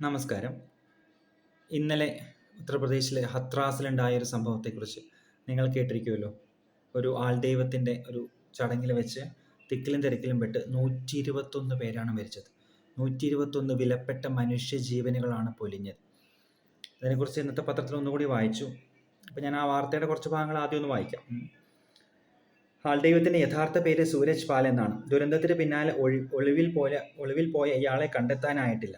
നമസ്കാരം. ഇന്നലെ ഉത്തർപ്രദേശിലെ ഹത്രാസിലുണ്ടായ ഒരു സംഭവത്തെക്കുറിച്ച് നിങ്ങൾ കേട്ടിരിക്കുമല്ലോ. ഒരു ആൾദൈവത്തിൻ്റെ ഒരു ചടങ്ങിൽ വെച്ച് തിക്കിലും തിരക്കിലും പെട്ട് 121 പേരാണ് മരിച്ചത്. 121 വിലപ്പെട്ട മനുഷ്യജീവനുകളാണ് പൊലിഞ്ഞത്. അതിനെക്കുറിച്ച് ഇന്നത്തെ പത്രത്തിൽ ഒന്നുകൂടി വായിച്ചു. അപ്പോൾ ഞാൻ ആ വാർത്തയുടെ കുറച്ച് ഭാഗങ്ങൾ ആദ്യം ഒന്ന് വായിക്കാം. ആൾദൈവത്തിൻ്റെ യഥാർത്ഥ പേര് സൂരജ് പാൽ എന്നാണ്. ദുരന്തത്തിന് പിന്നാലെ ഒളിവിൽ പോയ ഇയാളെ കണ്ടെത്താനായിട്ടില്ല.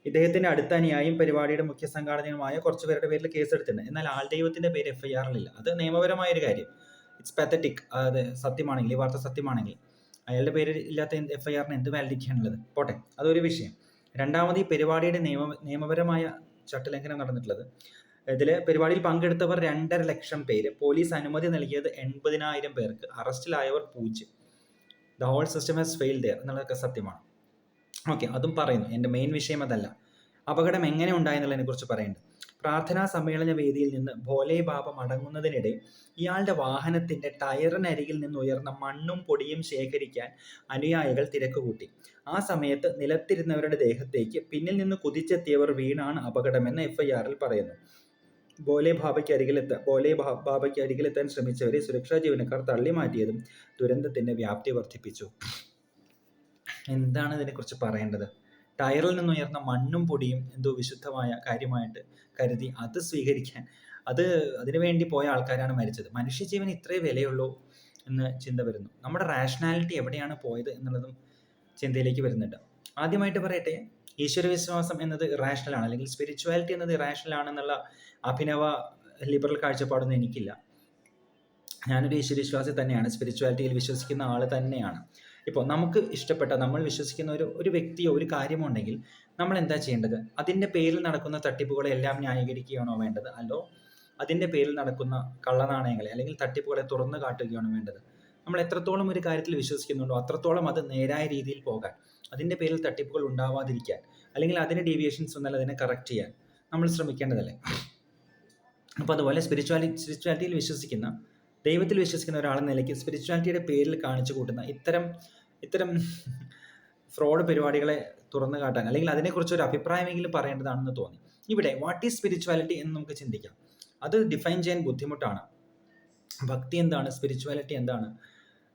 ഇദ്ദേഹത്തിന്റെ അടുത്ത അനുയായിയും പരിപാടിയുടെ മുഖ്യ സംഘാടകനുമായ കുറച്ച് പേരുടെ പേരിൽ കേസെടുത്തിട്ടുണ്ട്. എന്നാൽ ആൾദൈവത്തിന്റെ പേര് FIR-ലില്ല. അത് നിയമപരമായ ഒരു കാര്യം. It's pathetic. അത് സത്യമാണെങ്കിൽ, ഈ വാർത്ത സത്യമാണെങ്കിൽ അയാളുടെ പേര് ഇല്ലാത്ത FIR-ന് എന്ത് വാലിഡിറ്റിയാണുള്ളത്? പോട്ടെ, അതൊരു വിഷയം. രണ്ടാമത്, ഈ പരിപാടിയുടെ നിയമപരമായ ചട്ടലംഘനം നടന്നിട്ടുള്ളത്. ഇതിൽ പരിപാടിയിൽ പങ്കെടുത്തവർ 2.5 ലക്ഷം പേര്, പോലീസ് അനുമതി നൽകിയത് 80,000 പേർക്ക്, അറസ്റ്റിലായവർ 0. The whole system has failed എന്നുള്ളതൊക്കെ സത്യമാണ്. ഓക്കെ, അതും പറയുന്നു. എൻ്റെ മെയിൻ വിഷയം അതല്ല. അപകടം എങ്ങനെ ഉണ്ടായെന്നുള്ളതിനെ കുറിച്ച് പറയുന്നുണ്ട്. പ്രാർത്ഥനാ സമ്മേളന വേദിയിൽ നിന്ന് ഭോലെ ബാബ മടങ്ങുന്നതിനിടെ ഇയാളുടെ വാഹനത്തിന്റെ ടയറിനരികിൽ നിന്ന് ഉയർന്ന മണ്ണും പൊടിയും ശേഖരിക്കാൻ അനുയായികൾ തിരക്കുകൂട്ടി. ആ സമയത്ത് നിലത്തിരുന്നവരുടെ ദേഹത്തേക്ക് പിന്നിൽ നിന്ന് കുതിച്ചെത്തിയവർ വീണാണ് അപകടമെന്ന് FIR-ൽ പറയുന്നു. ഭോലെ ബാബയ്ക്ക് അരികിലെത്താൻ ശ്രമിച്ചവരെ സുരക്ഷാ ജീവനക്കാർ തള്ളി മാറ്റിയതും ദുരന്തത്തിന്റെ വ്യാപ്തി വർദ്ധിപ്പിച്ചു. എന്താണ് ഇതിനെക്കുറിച്ച് പറയേണ്ടത്? ടയറിൽ നിന്നുയർന്ന മണ്ണും പൊടിയും എന്തോ വിശുദ്ധമായ കാര്യമായിട്ട് കരുതി അത് സ്വീകരിക്കാൻ അതിനുവേണ്ടി പോയ ആൾക്കാരാണ് മരിച്ചത്. മനുഷ്യജീവൻ ഇത്രേ വിലയുള്ളൂ എന്ന് ചിന്ത വരുന്നു. നമ്മുടെ റാഷണാലിറ്റി എവിടെയാണ് പോയത് എന്നുള്ളതും ചിന്തയിലേക്ക് വരുന്നുണ്ട്. ആദ്യമായിട്ട് പറയട്ടെ, ഈശ്വരവിശ്വാസം എന്നത് ഇറാഷണലാണ്, അല്ലെങ്കിൽ സ്പിരിച്വാലിറ്റി എന്നത് ഇറാഷണൽ ആണെന്നുള്ള അഭിനവ ലിബറൽ കാഴ്ചപ്പാടൊന്നും എനിക്കില്ല. ഞാനൊരു ഈശ്വരവിശ്വാസി തന്നെയാണ്, സ്പിരിച്വാലിറ്റിയിൽ വിശ്വസിക്കുന്ന ആൾ തന്നെയാണ്. ഇപ്പോൾ നമുക്ക് ഇഷ്ടപ്പെട്ട, നമ്മൾ വിശ്വസിക്കുന്ന ഒരു വ്യക്തിയോ ഒരു കാര്യമോ ഉണ്ടെങ്കിൽ നമ്മൾ എന്താ ചെയ്യേണ്ടത്? അതിൻ്റെ പേരിൽ നടക്കുന്ന തട്ടിപ്പുകളെ എല്ലാം ന്യായീകരിക്കുകയാണോ വേണ്ടത്? അല്ലോ അതിൻ്റെ പേരിൽ നടക്കുന്ന കള്ളനാണയങ്ങളെ അല്ലെങ്കിൽ തട്ടിപ്പുകളെ തുറന്നു കാട്ടുകയാണോ വേണ്ടത്? നമ്മൾ എത്രത്തോളം ഒരു കാര്യത്തിൽ വിശ്വസിക്കുന്നുണ്ടോ അത്രത്തോളം അത് നേരായ രീതിയിൽ പോകാൻ, അതിൻ്റെ പേരിൽ തട്ടിപ്പുകൾ ഉണ്ടാവാതിരിക്കാൻ, അല്ലെങ്കിൽ അതിന് ഡീവിയേഷൻസ് വന്നാൽ അതിനെ കറക്റ്റ് ചെയ്യാൻ നമ്മൾ ശ്രമിക്കേണ്ടതല്ലേ? അപ്പോൾ അതുപോലെ സ്പിരിച്വാലിറ്റിയിൽ വിശ്വസിക്കുന്ന, ദൈവത്തിൽ വിശ്വസിക്കുന്ന ഒരാളെന്ന നിലയ്ക്ക് സ്പിരിച്വാലിറ്റിയുടെ പേരിൽ കാണിച്ചു കൂട്ടുന്ന ഇത്തരം ഫ്രോഡ് പരിപാടികളെ തുറന്നു കാട്ടാൻ, അല്ലെങ്കിൽ അതിനെക്കുറിച്ച് ഒരു അഭിപ്രായമെങ്കിലും പറയേണ്ടതാണെന്ന് തോന്നി. ഇവിടെ വാട്ട് ഈസ് സ്പിരിച്വാലിറ്റി എന്ന് നമുക്ക് ചിന്തിക്കാം. അത് ഡിഫൈൻ ചെയ്യാൻ ബുദ്ധിമുട്ടാണ്. ഭക്തി എന്താണ്? സ്പിരിച്വാലിറ്റി എന്താണ്?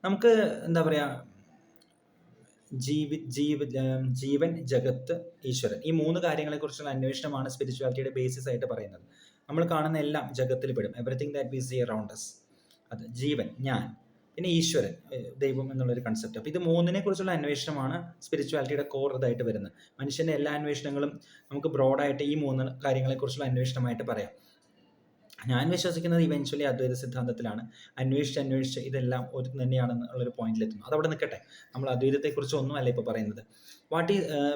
നമുക്ക് എന്താ പറയുക, ജീവൻ, ജഗത്ത്, ഈശ്വരൻ, ഈ 3 കാര്യങ്ങളെക്കുറിച്ചുള്ള അന്വേഷണമാണ് സ്പിരിച്വാലിറ്റിയുടെ ബേസിസ് ആയിട്ട് പറയുന്നത്. നമ്മൾ കാണുന്ന എല്ലാം ജഗത്തിൽ പെടും. Everything that we see around us, അത് ജീവൻ, ഞാൻ, പിന്നെ ഈശ്വരൻ, ദൈവം എന്നുള്ളൊരു കൺസെപ്റ്റ്. അപ്പോൾ ഇത് 3-നെ കുറിച്ചുള്ള അന്വേഷണമാണ് സ്പിരിച്വാലിറ്റിയുടെ കോർ ഇതായിട്ട് വരുന്നത്. മനുഷ്യൻ്റെ എല്ലാ അന്വേഷണങ്ങളും നമുക്ക് ബ്രോഡായിട്ട് ഈ 3 കാര്യങ്ങളെക്കുറിച്ചുള്ള അന്വേഷണമായിട്ട് പറയാം. ഞാൻ വിശ്വസിക്കുന്നത് ഇവൻച്വലി അദ്വൈത സിദ്ധാന്തത്തിലാണ്. അന്വേഷിച്ച് ഇതെല്ലാം ഒരു തന്നെയാണെന്നുള്ളൊരു പോയിന്റിലെത്തുന്നു. അതവിടെ നിൽക്കട്ടെ, നമ്മൾ അദ്വൈതത്തെക്കുറിച്ച് ഒന്നുമല്ല ഇപ്പോൾ പറയുന്നത്.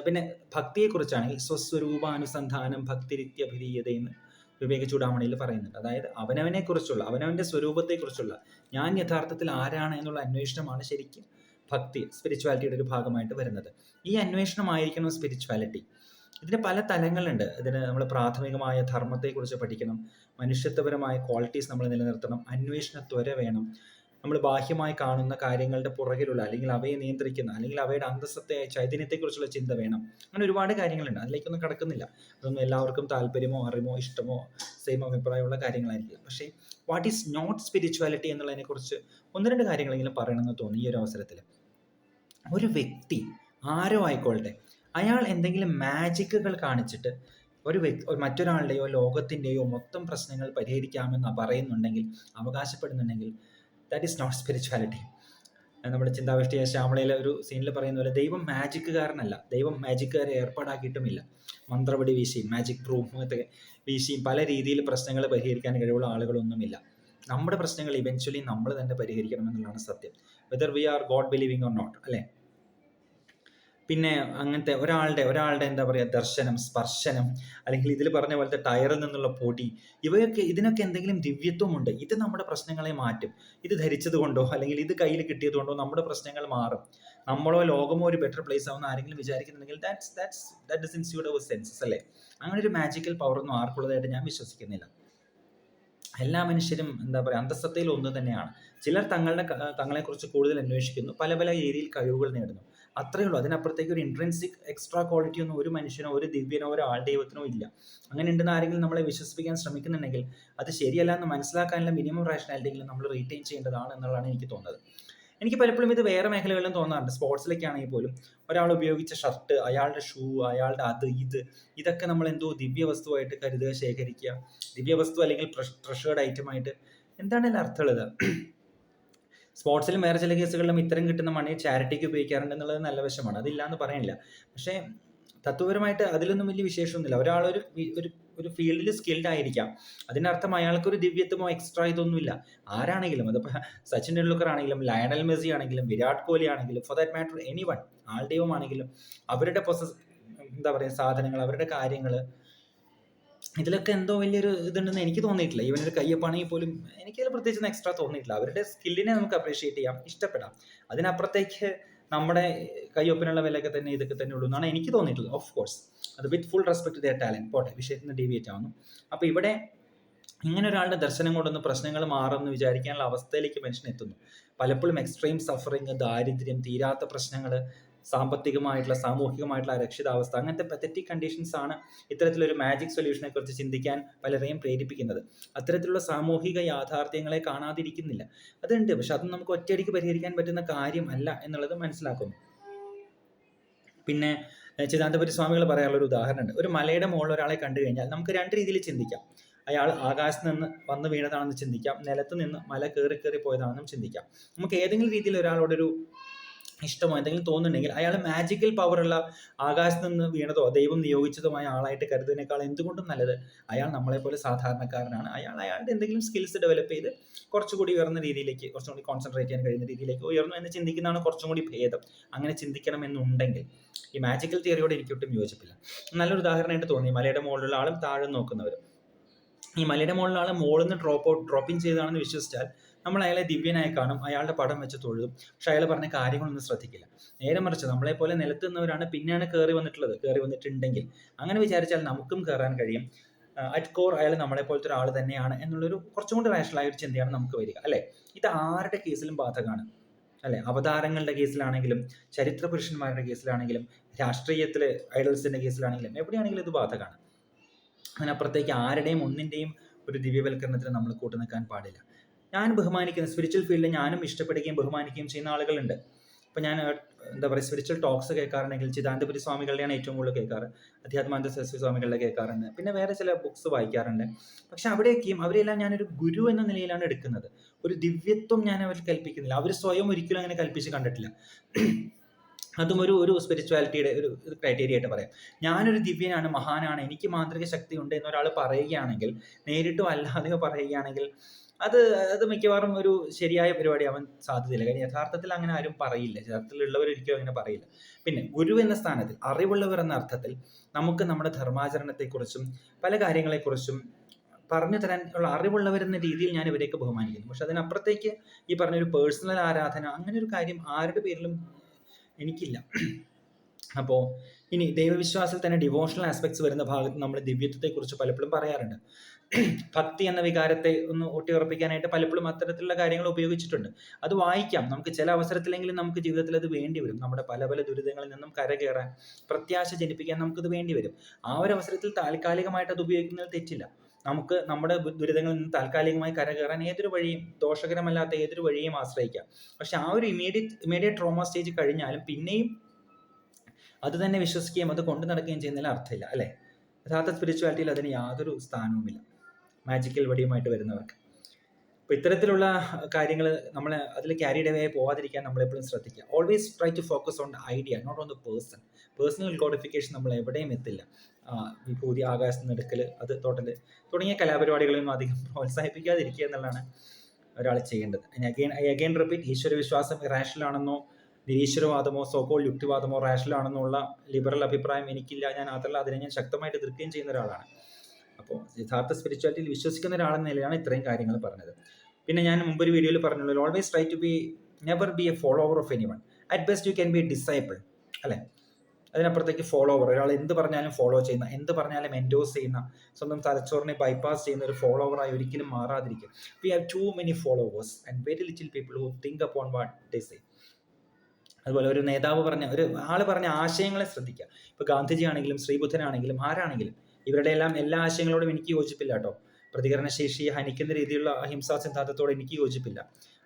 പിന്നെ ഭക്തിയെക്കുറിച്ചാണെങ്കിൽ സ്വസ്വരൂപാനുസന്ധാനം ഭക്തിരിത്യഭിധീയതയെന്ന് വിവേക ചൂടാമണിയിൽ പറയുന്നുണ്ട്. അതായത് അവനവനെക്കുറിച്ചുള്ള, അവനവൻ്റെ സ്വരൂപത്തെക്കുറിച്ചുള്ള, ഞാൻ യഥാർത്ഥത്തിൽ ആരാണ് എന്നുള്ള അന്വേഷണമാണ് ശരിക്കും ഭക്തി, സ്പിരിച്വാലിറ്റിയുടെ ഒരു ഭാഗമായിട്ട് വരുന്നത്. ഈ അന്വേഷണമായിരിക്കണം സ്പിരിച്വാലിറ്റി. ഇതിന് പല തലങ്ങളുണ്ട്. ഇതിന് നമ്മൾ പ്രാഥമികമായ ധർമ്മത്തെക്കുറിച്ച് പഠിക്കണം, മനുഷ്യത്വപരമായ ക്വാളിറ്റീസ് നമ്മൾ നിലനിർത്തണം, അന്വേഷണ ത്വര വേണം, നമ്മൾ ബാഹ്യമായി കാണുന്ന കാര്യങ്ങളുടെ പുറകിലുള്ള, അല്ലെങ്കിൽ അവയെ നിയന്ത്രിക്കുന്ന, അല്ലെങ്കിൽ അവയുടെ അന്തസ്സത്തെ, ചൈതന്യത്തെക്കുറിച്ചുള്ള ചിന്ത വേണം. അങ്ങനെ ഒരുപാട് കാര്യങ്ങളുണ്ട്. അതിലേക്കൊന്നും കടക്കുന്നില്ല. അതൊന്നും എല്ലാവർക്കും താല്പര്യമോ അറിവോ ഇഷ്ടമോ സെയിം അഭിപ്രായമുള്ള കാര്യങ്ങളായിരിക്കില്ല. പക്ഷേ വാട്ട് ഈസ് നോട്ട് സ്പിരിച്വാലിറ്റി എന്നുള്ളതിനെക്കുറിച്ച് 1-2 കാര്യങ്ങളെങ്കിലും പറയണമെന്ന് തോന്നി ഈ ഒരു അവസരത്തിൽ. ഒരു വ്യക്തി ആരോ ആയിക്കോട്ടെ, അയാൾ എന്തെങ്കിലും മാജിക്കുകൾ കാണിച്ചിട്ട് മറ്റൊരാളുടെയോ ലോകത്തിൻ്റെയോ മൊത്തം പ്രശ്നങ്ങൾ പരിഹരിക്കാമെന്ന് പറയുന്നുണ്ടെങ്കിൽ, അവകാശപ്പെടുന്നുണ്ടെങ്കിൽ, ദാറ്റ് ഈസ് നോട്ട് സ്പിരിച്വാലിറ്റി. നമ്മുടെ ചിന്താവിഷ്ടയ ശ്യാമളയിലെ ഒരു സീനിൽ പറയുന്ന പോലെ, ദൈവം മാജിക്കുകാരനല്ല, ദൈവം മാജിക്കുകാരെ ഏർപ്പാടാക്കിയിട്ടുമില്ല. മന്ത്രവടി വീശിയും മാജിക് പ്രൂഫ് വീശിയും പല രീതിയിൽ പ്രശ്നങ്ങൾ പരിഹരിക്കാൻ കഴിവുള്ള ആളുകളൊന്നുമില്ല. നമ്മുടെ പ്രശ്നങ്ങൾ ഇവൻച്വലി നമ്മൾ തന്നെ പരിഹരിക്കണം എന്നുള്ളതാണ് സത്യം, whether we are God believing or not, അല്ലേ? പിന്നെ അങ്ങനത്തെ ഒരാളുടെ എന്താ പറയുക, ദർശനം, സ്പർശനം, അല്ലെങ്കിൽ ഇതിൽ പറഞ്ഞ പോലത്തെ ടയറിൽ നിന്നുള്ള പൊടി, ഇതിനൊക്കെ എന്തെങ്കിലും ദിവ്യത്വമുണ്ട്. ഇത് നമ്മുടെ പ്രശ്നങ്ങളെ മാറ്റും. ഇത് ധരിച്ചത് കൊണ്ടോ അല്ലെങ്കിൽ ഇത് കയ്യിൽ കിട്ടിയത് കൊണ്ടോ നമ്മുടെ പ്രശ്നങ്ങൾ മാറും, നമ്മളോ ലോകമോ ഒരു ബെറ്റർ പ്ലേസ് ആവുന്ന ആരെങ്കിലും വിചാരിക്കുന്നുണ്ടെങ്കിൽ that doesn't suit our senses, അല്ലേ? അങ്ങനെ ഒരു മാജിക്കൽ പവറൊന്നും ആർക്കുള്ളതായിട്ട് ഞാൻ വിശ്വസിക്കുന്നില്ല. എല്ലാ മനുഷ്യരും എന്താ പറയുക, അന്തസ്സത്തയിൽ ഒന്ന് തന്നെയാണ്. ചിലർ തങ്ങളെക്കുറിച്ച് കൂടുതൽ അന്വേഷിക്കുന്നു, പല രീതിയിൽ കഴിവുകൾ നേടുന്നു. അത്രയേ ഉള്ളൂ. അതിനപ്പുറത്തേക്ക് ഒരു ഇൻട്രിൻസിക് എക്സ്ട്രാ ക്വാളിറ്റി ഒന്നും ഒരു മനുഷ്യനോ ഒരു ദിവ്യനോ ഒരു ആൾദൈവത്തിനോ ഇല്ല. അങ്ങനെ ഉണ്ടെന്ന് ആരെങ്കിലും നമ്മളെ വിശ്വസിപ്പിക്കാൻ ശ്രമിക്കുന്നുണ്ടെങ്കിൽ അത് ശരിയല്ല എന്ന് മനസ്സിലാക്കാനുള്ള മിനിമം റാഷണാലിറ്റിയെങ്കിലും നമ്മൾ റീറ്റെയിൻ ചെയ്യേണ്ടതാണ് എന്നുള്ളതാണ് എനിക്ക് തോന്നുന്നത്. എനിക്ക് പലപ്പോഴും ഇത് വേറെ മേഖലകളിലും തോന്നാറുണ്ട്. സ്പോർട്സിലൊക്കെ ആണെങ്കിൽ പോലും ഒരാൾ ഉപയോഗിച്ച ഷർട്ട്, അയാളുടെ ഷൂ, അയാളുടെ അത് ഇതൊക്കെ നമ്മൾ എന്തോ ദിവ്യവസ്തുവായിട്ട് കരുതുക, ശേഖരിക്കുക. ദിവ്യവസ്തു അല്ലെങ്കിൽ ട്രഷേർഡ് ഐറ്റമായിട്ട് എന്താണ് അതിൻ്റെ അർത്ഥമുള്ളത്? സ്പോർട്സിലും വേറെ ചില കേസുകളിലും ഇത്തരം കിട്ടുന്ന മണി ചാരിറ്റിക്ക് ഉപയോഗിക്കാറുണ്ട് എന്നുള്ളത് നല്ല വശമാണ്, അതില്ല എന്ന് പറയാനില്ല. പക്ഷേ തത്വപരമായിട്ട് അതിലൊന്നും വലിയ വിശേഷമൊന്നുമില്ല. ഒരാളൊരു ഒരു ഫീൽഡിൽ സ്കിൽഡ് ആയിരിക്കാം, അതിനർത്ഥം അയാൾക്കൊരു ദിവ്യത്വമോ എക്സ്ട്രാ ഇതൊന്നുമില്ല. ആരാണെങ്കിലും, അതിപ്പോൾ സച്ചിൻ ടെണ്ടുൽക്കർ ആണെങ്കിലും ലയണൽ മെസ്സി ആണെങ്കിലും വിരാട് കോഹ്ലി ആണെങ്കിലും ഫോർ ദാറ്റ് മാറ്റർ എനിവൺ, ആൾദൈവമാണെങ്കിലും അവരുടെ എന്താ പറയുക സാധനങ്ങൾ, അവരുടെ കാര്യങ്ങൾ, ഇതിലൊക്കെ എന്തോ വലിയൊരു ഇതുണ്ടെന്ന് എനിക്ക് തോന്നിയിട്ടില്ല. ഈവൻ ഒരു കയ്യപ്പാണെങ്കിൽ പോലും എനിക്കതിൽ പ്രത്യേകിച്ച് എക്സ്ട്രാ തോന്നിയിട്ടില്ല. അവരുടെ സ്കില്ലിനെ നമുക്ക് അപ്രീഷിയേറ്റ് ചെയ്യാം, ഇഷ്ടപ്പെടാം. അതിനപ്പുറത്തേക്ക് നമ്മുടെ കയ്യൊപ്പിനുള്ള വിലയൊക്കെ തന്നെ ഇതൊക്കെ തന്നെ ഉള്ളൂ എന്നാണ് എനിക്ക് തോന്നിയിട്ടുള്ളത്. ഓഫ് കോഴ്സ് അത് with full respect their talent. പോട്ടെ, വിഷയത്തിൽ നിന്ന് ഡീവിയേറ്റ് ആവുന്നു. അപ്പോൾ ഇവിടെ ഇങ്ങനെ ഒരാളുടെ ദർശനം കൊണ്ടൊന്ന് പ്രശ്നങ്ങൾ മാറുമെന്ന് വിചാരിക്കാനുള്ള അവസ്ഥയിലേക്ക് മനുഷ്യൻ എത്തുന്നു. പലപ്പോഴും എക്സ്ട്രീം സഫറിങ്, ദാരിദ്ര്യം, തീരാത്ത പ്രശ്നങ്ങൾ, സാമ്പത്തികമായിട്ടുള്ള സാമൂഹികമായിട്ടുള്ള അരക്ഷിതാവസ്ഥ, അങ്ങനത്തെ പത്തറ്റിക് കണ്ടീഷൻസ് ആണ് ഇത്തരത്തിലൊരു മാജിക് സൊല്യൂഷനെ കുറിച്ച് ചിന്തിക്കാൻ പലരെയും പ്രേരിപ്പിക്കുന്നത്. അത്തരത്തിലുള്ള സാമൂഹിക യാഥാർത്ഥ്യങ്ങളെ കാണാതിരിക്കുന്നില്ല, അതുണ്ട്. പക്ഷെ അത് നമുക്ക് ഒറ്റയടിക്ക് പരിഹരിക്കാൻ പറ്റുന്ന കാര്യം അല്ല എന്നുള്ളത് മനസ്സിലാക്കുന്നു. പിന്നെ ചിദാനന്ദപുരി സ്വാമികൾ പറയാനുള്ള ഒരു ഉദാഹരണമുണ്ട്. ഒരു മലയുടെ മുകളിൽ ഒരാളെ കണ്ടു കഴിഞ്ഞാൽ നമുക്ക് രണ്ട് രീതിയിൽ ചിന്തിക്കാം. അയാൾ ആകാശത്ത് നിന്ന് വന്ന് വീണതാണെന്ന് ചിന്തിക്കാം, നിലത്ത് നിന്ന് മല കയറി പോയതാണെന്നും ചിന്തിക്കാം. നമുക്ക് ഏതെങ്കിലും രീതിയിൽ ഒരാളോടൊരു ഇഷ്ടമോ എന്തെങ്കിലും തോന്നുന്നുണ്ടെങ്കിൽ അയാൾ മാജിക്കൽ പവറുള്ള ആകാശത്ത് നിന്ന് വീണതോ ദൈവം നിയോഗിച്ചതുമായ ആളായിട്ട് കരുതുന്നതിനേക്കാൾ എന്തുകൊണ്ടും നല്ലത് അയാൾ നമ്മളെപ്പോലെ സാധാരണക്കാരനാണ്. അയാളുടെ എന്തെങ്കിലും സ്കിൽസ് ഡെവലപ്പ് ചെയ്ത് കുറച്ചുകൂടി ഉയർന്ന രീതിയിലേക്ക്, കുറച്ചും കൂടി കോൺസെൻട്രേറ്റ് ചെയ്യാൻ കഴിയുന്ന രീതിയിലേക്ക് ഉയർന്നു എന്ന് ചിന്തിക്കുന്നതാണ് കുറച്ചും കൂടി ഭേദം. അങ്ങനെ ചിന്തിക്കണമെന്നുണ്ടെങ്കിൽ ഈ മാജിക്കൽ തിയറിയോട് എനിക്കൊട്ടും യോജിപ്പില്ല. നല്ലൊരു ഉദാഹരണമായിട്ട് തോന്നി മലയുടെ മുകളിലുള്ള ആളും താഴെ നോക്കുന്നവരും. ഈ മലയുടെ മുകളിലുള്ള ആൾ മുകളിൽ നിന്ന് ഡ്രോപ്പിംഗ് ചെയ്തതാണെന്ന് വിശ്വസിച്ചാൽ നമ്മൾ അയാളെ ദിവ്യനായി കാണും, അയാളുടെ പടം വെച്ച് തൊഴുതും. പക്ഷെ അയാൾ പറഞ്ഞ കാര്യങ്ങളൊന്നും ശ്രദ്ധിക്കില്ല. നേരെ മറിച്ച് നമ്മളെപ്പോലെ നിലത്തുന്നവരാണ് പിന്നെയാണ് കയറി വന്നിട്ടുണ്ടെങ്കിൽ അങ്ങനെ വിചാരിച്ചാൽ നമുക്കും കയറാൻ കഴിയും. അറ്റ് കോർ അയാൾ നമ്മളെപ്പോലത്തെ ഒരാൾ തന്നെയാണ് എന്നുള്ളൊരു കുറച്ചും കൂടി റാഷണലായ ഒരു ചിന്തയാണ് നമുക്ക് വരിക, അല്ലേ? ഇത് ആരുടെ കേസിലും ബാധകമാണ്, അല്ലെ? അവതാരങ്ങളുടെ കേസിലാണെങ്കിലും, ചരിത്ര പുരുഷന്മാരുടെ കേസിലാണെങ്കിലും, രാഷ്ട്രീയത്തിലെ ഐഡൽസിന്റെ കേസിലാണെങ്കിലും, എവിടെയാണെങ്കിലും ഇത് ബാധകമാണ്. അതിനപ്പുറത്തേക്ക് ആരുടെയും ഒന്നിൻ്റെയും ഒരു ദിവ്യവൽക്കരണത്തിന് നമ്മൾ കൂട്ടുനിൽക്കാൻ പാടില്ല. ഞാൻ ബഹുമാനിക്കുന്ന സ്പിരിച്വൽ ഫീൽഡിൽ ഞാനും ഇഷ്ടപ്പെടുകയും ബഹുമാനിക്കുകയും ചെയ്യുന്ന ആളുകളുണ്ട്. ഇപ്പം ഞാൻ എന്താ പറയുക സ്പിരിച്വൽ ടോക്സ് കേൾക്കാറുണ്ടെങ്കിൽ ചിദാനന്ദപുരി സ്വാമികളുടെയാണ് ഏറ്റവും കൂടുതൽ കേൾക്കാറ്, അധ്യാത്മാനന്ദ സരസ്വതി സ്വാമികളുടെ കേൾക്കാറുണ്ട്, പിന്നെ വേറെ ചില ബുക്സ് വായിക്കാറുണ്ട്. പക്ഷെ അവിടെയൊക്കെയും അവരെല്ലാം ഞാനൊരു ഗുരു എന്ന നിലയിലാണ് എടുക്കുന്നത്. ഒരു ദിവ്യത്വം ഞാൻ അവർ കൽപ്പിക്കുന്നില്ല, അവർ സ്വയം ഒരിക്കലും അങ്ങനെ കൽപ്പിച്ച് കണ്ടിട്ടില്ല. അതും ഒരു സ്പിരിച്വാലിറ്റിയുടെ ഒരു ക്രൈറ്റീരിയ ആയിട്ട് പറയാം. ഞാനൊരു ദിവ്യനാണ്, മഹാനാണ്, എനിക്ക് മാന്ത്രിക ശക്തി ഉണ്ട് എന്നൊരാൾ പറയുകയാണെങ്കിൽ, നേരിട്ടോ അല്ലാതെയോ പറയുകയാണെങ്കിൽ അത് മിക്കവാറും ഒരു ശരിയായ പരിപാടി ആവാൻ സാധ്യതയില്ല. കാര്യം യഥാർത്ഥത്തിൽ അങ്ങനെ ആരും പറയില്ല, യഥാർത്ഥത്തിലുള്ളവരൊരിക്കലും അങ്ങനെ പറയില്ല. പിന്നെ ഗുരു എന്ന സ്ഥാനത്തിൽ, അറിവുള്ളവർ എന്ന അർത്ഥത്തിൽ നമുക്ക് നമ്മുടെ ധർമാചരണത്തെക്കുറിച്ചും പല കാര്യങ്ങളെക്കുറിച്ചും പറഞ്ഞു തരാൻ ഉള്ള അറിവുള്ളവരെന്ന രീതിയിൽ ഞാൻ ഇവരെയൊക്കെ ബഹുമാനിക്കുന്നു. പക്ഷെ അതിനപ്പുറത്തേക്ക് ഈ പറഞ്ഞൊരു പേഴ്സണൽ ആരാധന അങ്ങനെ ഒരു കാര്യം ആരുടെ പേരിലും എനിക്കില്ല. അപ്പോൾ ഇനി ദൈവവിശ്വാസത്തിൽ തന്നെ ഡിവോഷണൽ ആസ്പെക്ട്സ് വരുന്ന ഭാഗത്ത് നമ്മൾ ദിവ്യത്വത്തെക്കുറിച്ച് പലപ്പോഴും പറയാറുണ്ട്. ഭക്തി എന്ന വികാരത്തെ ഒന്ന് ഊട്ടിയുറപ്പിക്കാനായിട്ട് പലപ്പോഴും അത്തരത്തിലുള്ള കാര്യങ്ങൾ ഉപയോഗിച്ചിട്ടുണ്ട്. അത് വായിക്കാം, നമുക്ക് ചില അവസരത്തിലെങ്കിലും നമുക്ക് ജീവിതത്തിൽ അത് വേണ്ടി വരും. നമ്മുടെ പല ദുരിതങ്ങളിൽ നിന്നും കരകയറാൻ, പ്രത്യാശ ജനിപ്പിക്കാൻ നമുക്കത് വേണ്ടി വരും. ആ ഒരു അവസരത്തിൽ താൽക്കാലികമായിട്ട് അത് ഉപയോഗിക്കുന്നത് തെറ്റില്ല. നമുക്ക് നമ്മുടെ ദുരിതങ്ങളിൽ നിന്ന് താൽക്കാലികമായി കരകയറാൻ ഏതൊരു വഴിയും, ദോഷകരമല്ലാത്ത ഏതൊരു വഴിയും ആശ്രയിക്കാം. പക്ഷെ ആ ഒരു ഇമീഡിയറ്റ് ട്രോമ സ്റ്റേജ് കഴിഞ്ഞാലും പിന്നെയും അത് തന്നെ വിശ്വസിക്കുകയും അത് കൊണ്ടു നടക്കുകയും ചെയ്യുന്നതിൽ അർത്ഥമില്ല, അല്ലേ? യഥാർത്ഥ സ്പിരിച്വാലിറ്റിയിൽ അതിന് യാതൊരു സ്ഥാനവുമില്ല, മാജിക്കൽ വടിയുമായിട്ട് വരുന്നവർക്ക്. അപ്പോൾ ഇത്തരത്തിലുള്ള കാര്യങ്ങൾ നമ്മൾ അതിൽ ക്യാരിഡ് അവേ പോവാതിരിക്കാൻ നമ്മളെപ്പോഴും ശ്രദ്ധിക്കുക. Always try to focus on the idea, not on the person. Personal godification നമ്മൾ എവിടെയും എത്തില്ല. വിഭൂതി ആകാശത്ത് നിന്ന് എടുക്കൽ, അത് തുടങ്ങിയ കലാപരിപാടികളൊന്നും അധികം പ്രോത്സാഹിപ്പിക്കാതിരിക്കുക എന്നുള്ളതാണ് ഒരാൾ ചെയ്യേണ്ടത്. അഗെയിൻ റിപ്പീറ്റ്, ഈശ്വരവിശ്വാസം ഇറാഷണൽ ആണെന്നോ നിരീശ്വരവാദമോ സോക്കോൾ യുക്തിവാദമോ റാഷണൽ ആണെന്നുള്ള ലിബറൽ അഭിപ്രായം എനിക്കില്ല. ഞാൻ അതല്ല, അതിനെ ഞാൻ ശക്തമായിട്ട് എതിർക്കുകയും ചെയ്യുന്ന ഒരാളാണ്. അപ്പോൾ യഥാർത്ഥ സ്പിരിച്വാലിറ്റിയിൽ വിശ്വസിക്കുന്ന ഒരാളെന്ന നിലയിലാണ് ഇത്രയും കാര്യങ്ങൾ പറഞ്ഞത്. പിന്നെ ഞാൻ മുമ്പൊരു വീഡിയോയിൽ പറഞ്ഞുള്ളൂ, always try to never be a follower of anyone. At best you can be a disciple, അല്ലേ? അതിനപ്പുറത്തേക്ക് ഫോളോവർ, ഒരാൾ എന്ത് പറഞ്ഞാലും ഫോളോ ചെയ്യുന്ന, എന്ത് പറഞ്ഞാലും എൻഡോസ് ചെയ്യുന്ന, സ്വന്തം തലച്ചോറിനെ ബൈപ്പാസ് ചെയ്യുന്ന ഒരു ഫോളോവറായി ഒരിക്കലും മാറാതിരിക്കും. We have too many followers and very little people who think upon what they say. അതുപോലെ ഒരു നേതാവ് പറഞ്ഞ ഒരു ആൾ പറഞ്ഞ ആശയങ്ങളെ ശ്രദ്ധിക്കുക. ഇപ്പോൾ ഗാന്ധിജി ആണെങ്കിലും ശ്രീബുദ്ധനാണെങ്കിലും ആരാണെങ്കിലും ഇവരുടെ എല്ലാം എല്ലാ ആശയങ്ങളോടും എനിക്ക് യോജിപ്പില്ല കേട്ടോ. പ്രതികരണശേഷിയെ ഹനിക്കുന്ന രീതിയിലുള്ള അഹിംസാ സിദ്ധാന്തത്തോട് എനിക്ക് യോജിപ്പില്ല.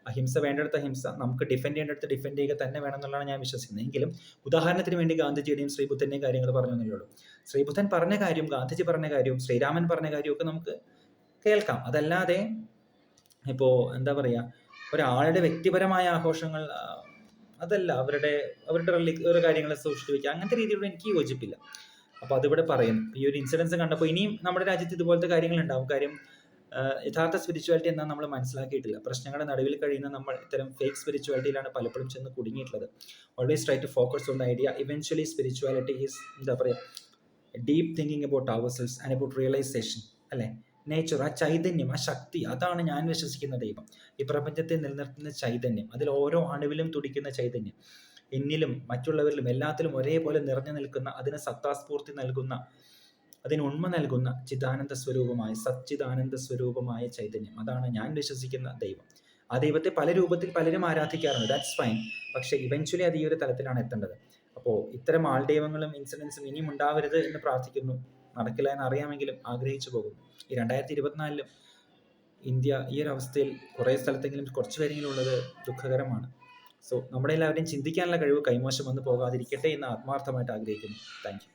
അഹിംസ വേണ്ടിടത്ത് അഹിംസ, നമുക്ക് ഡിഫെൻഡ് ചെയ്യേണ്ടടുത്ത് ഡിഫെൻഡ് ചെയ്യുക തന്നെ വേണമെന്നുള്ളതാണ് ഞാൻ വിശ്വസിക്കുന്നത്. എങ്കിലും ഉദാഹരണത്തിന് വേണ്ടി ഗാന്ധിജിയുടെയും ശ്രീബുദ്ധൻ്റെയും കാര്യങ്ങൾ പറഞ്ഞു എന്നേ ഉള്ളൂ. ശ്രീബുദ്ധൻ പറഞ്ഞ കാര്യവും ഗാന്ധിജി പറഞ്ഞ കാര്യവും ശ്രീരാമൻ പറഞ്ഞ കാര്യവും ഒക്കെ നമുക്ക് കേൾക്കാം. അതല്ലാതെ ഇപ്പോൾ എന്താ പറയുക, ഒരാളുടെ വ്യക്തിപരമായ ആഘോഷങ്ങൾ അതല്ല അവരുടെ ഓരോ കാര്യങ്ങളെ സൂക്ഷിച്ചു വയ്ക്കുക, അങ്ങനത്തെ രീതിയിലുള്ള എനിക്ക് യോജിപ്പില്ല. അപ്പോൾ അതിവിടെ പറയുന്നു. ഈ ഒരു ഇൻസിഡൻസ് കണ്ടപ്പോൾ ഇനിയും നമ്മുടെ രാജ്യത്ത് ഇതുപോലത്തെ കാര്യങ്ങൾ ഉണ്ടാവും. കാര്യം യഥാർത്ഥ സ്പിരിച്വാലിറ്റി എന്താ നമ്മൾ മനസ്സിലാക്കിയിട്ടില്ല. പ്രശ്നങ്ങളുടെ നടുവിൽ കഴിയുന്ന നമ്മൾ ഇത്തരം ഫേക്ക് സ്പിരിച്വാലിറ്റിയിലാണ് പലപ്പോഴും ചെന്ന് കുടുങ്ങിയിട്ടുള്ളത്. Always try to focus on the idea. Eventually spirituality is എന്താ പറയുക, deep thinking about our selves and about realisation, അല്ലേ? നേച്ചർ, ആ ചൈതന്യം, ആ ശക്തി, അതാണ് ഞാൻ വിശ്വസിക്കുന്ന ദൈവം. ഈ പ്രപഞ്ചത്തെ നിലനിർത്തുന്ന ചൈതന്യം, അതിൽ ഓരോ അണുവിലും തുടിക്കുന്ന ചൈതന്യം, എന്നിലും മറ്റുള്ളവരിലും എല്ലാത്തിലും ഒരേപോലെ നിറഞ്ഞു നിൽക്കുന്ന, അതിന് സത്താസ്ഫൂർത്തി നൽകുന്ന, അതിന് ഉണ്മ നൽകുന്ന ചിദാനന്ദ സ്വരൂപമായ സച്ചിദാനന്ദ സ്വരൂപമായ ചൈതന്യം, അതാണ് ഞാൻ വിശ്വസിക്കുന്ന ദൈവം. ആ ദൈവത്തെ പല രൂപത്തിൽ പലരും ആരാധിക്കാറുണ്ട്, ദാറ്റ്സ് ഫൈൻ. പക്ഷേ ഇവൻച്വലി അത് ഈ ഒരു തലത്തിലാണ് എത്തേണ്ടത്. അപ്പോൾ ഇത്തരം ആൾദൈവങ്ങളും ഇൻസിഡൻസും ഇനിയും ഉണ്ടാവരുത് എന്ന് പ്രാർത്ഥിക്കുന്നു. നടക്കില്ല എന്ന് അറിയാമെങ്കിലും ആഗ്രഹിച്ചു പോകുന്നു. ഈ 2024 ഇന്ത്യ ഈ ഒരു അവസ്ഥയിൽ കുറേ സ്ഥലത്തെങ്കിലും കുറച്ച് പേരെങ്കിലും ഉള്ളത് ദുഃഖകരമാണ്. സോ നമ്മുടെ എല്ലാവരെയും ചിന്തിക്കാനുള്ള കഴിവ് കൈമോശം വന്ന് പോകാതിരിക്കട്ടെ എന്ന് ആത്മാർത്ഥമായിട്ട് ആഗ്രഹിക്കുന്നു. Thank you.